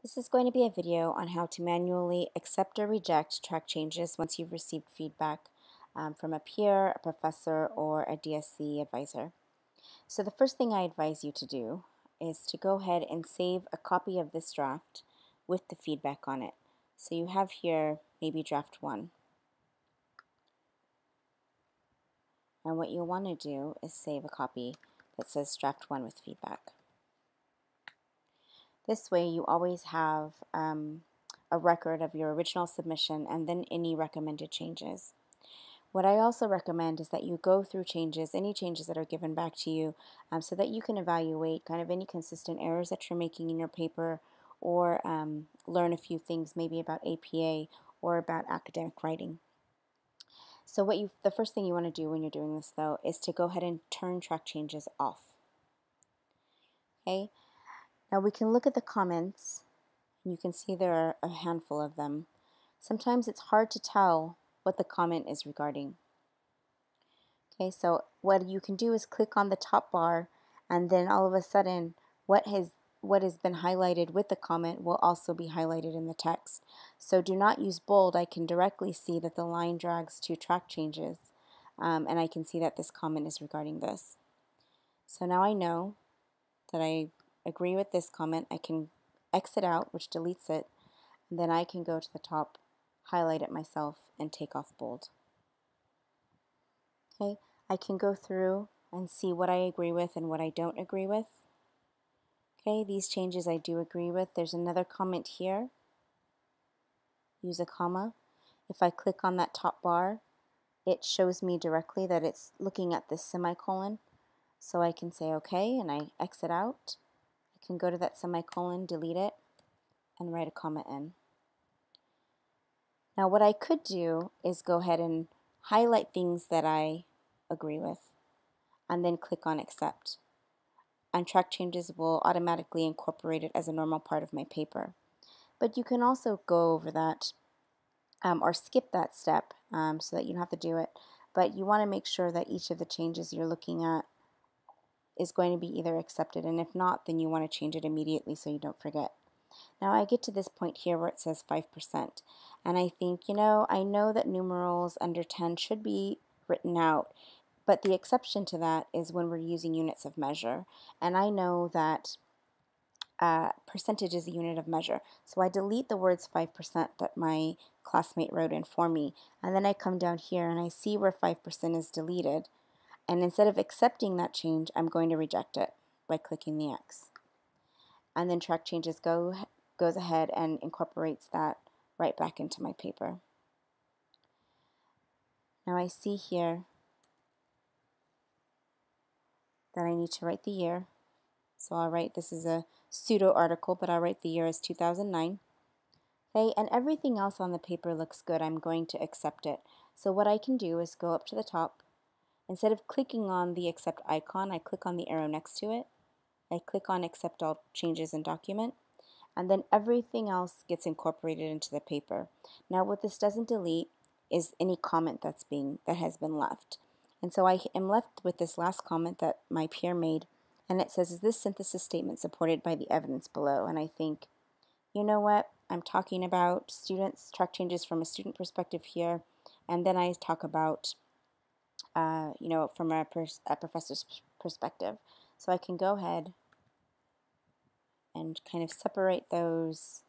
This is going to be a video on how to manually accept or reject track changes once you've received feedback from a peer, a professor, or a DSC advisor. So the first thing I advise you to do is to go ahead and save a copy of this draft with the feedback on it. So you have here maybe draft 1. And what you'll want to do is save a copy that says draft 1 with feedback. This way you always have a record of your original submission and then any recommended changes. What I also recommend is that you go through changes, any changes that are given back to you, so that you can evaluate kind of any consistent errors that you're making in your paper, or learn a few things maybe about APA or about academic writing. So the first thing you want to do when you're doing this though is to go ahead and turn track changes off. Okay? Now we can look at the comments, and you can see there are a handful of them. Sometimes it's hard to tell what the comment is regarding. Okay, so what you can do is click on the top bar, and then all of a sudden what has been highlighted with the comment will also be highlighted in the text. So do not use bold. I can directly see that the line drags to track changes, and I can see that this comment is regarding this. So now I know that I agree with this comment. I can exit out, which deletes it, and then I can go to the top, highlight it myself, and take off bold. Okay, I can go through and see what I agree with and what I don't agree with. Okay, these changes I do agree with. There's another comment here. Use a comma. If I click on that top bar, it shows me directly that it's looking at this semicolon. So I can say okay, and I exit out. I can go to that semicolon, delete it, and write a comma in. Now what I could do is go ahead and highlight things that I agree with, and then click on accept. And track changes will automatically incorporate it as a normal part of my paper. But you can also go over that or skip that step so that you don't have to do it. But you want to make sure that each of the changes you're looking at is going to be either accepted, and if not, then you want to change it immediately so you don't forget. Now I get to this point here where it says 5%, and I think, I know that numerals under 10 should be written out, but the exception to that is when we're using units of measure, and I know that percentage is a unit of measure. So I delete the words 5% that my classmate wrote in for me, and then I come down here and I see where 5% is deleted, and instead of accepting that change, I'm going to reject it by clicking the X. And then track changes goes ahead and incorporates that right back into my paper. Now I see here that I need to write the year. So I'll write, this is a pseudo article, but I'll write the year as 2009. Okay, and everything else on the paper looks good. I'm going to accept it. So what I can do is go up to the top. Instead of clicking on the accept icon, I click on the arrow next to it. I click on accept all changes in document, and then everything else gets incorporated into the paper. Now what this doesn't delete is any comment that has been left. And so I am left with this last comment that my peer made, and it says, is this synthesis statement supported by the evidence below? And I think, you know what, I'm talking about students, track changes from a student perspective here, and then I talk about from a professor's perspective. So I can go ahead and kind of separate those,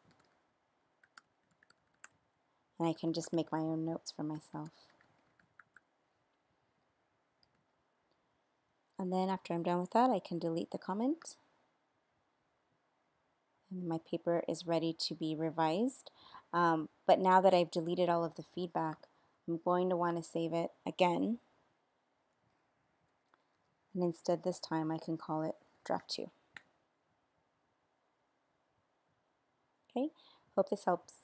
and I can just make my own notes for myself. And then after I'm done with that, I can delete the comment, and my paper is ready to be revised. But now that I've deleted all of the feedback, I'm going to want to save it again. And instead this time I can call it draft 2. Okay, hope this helps.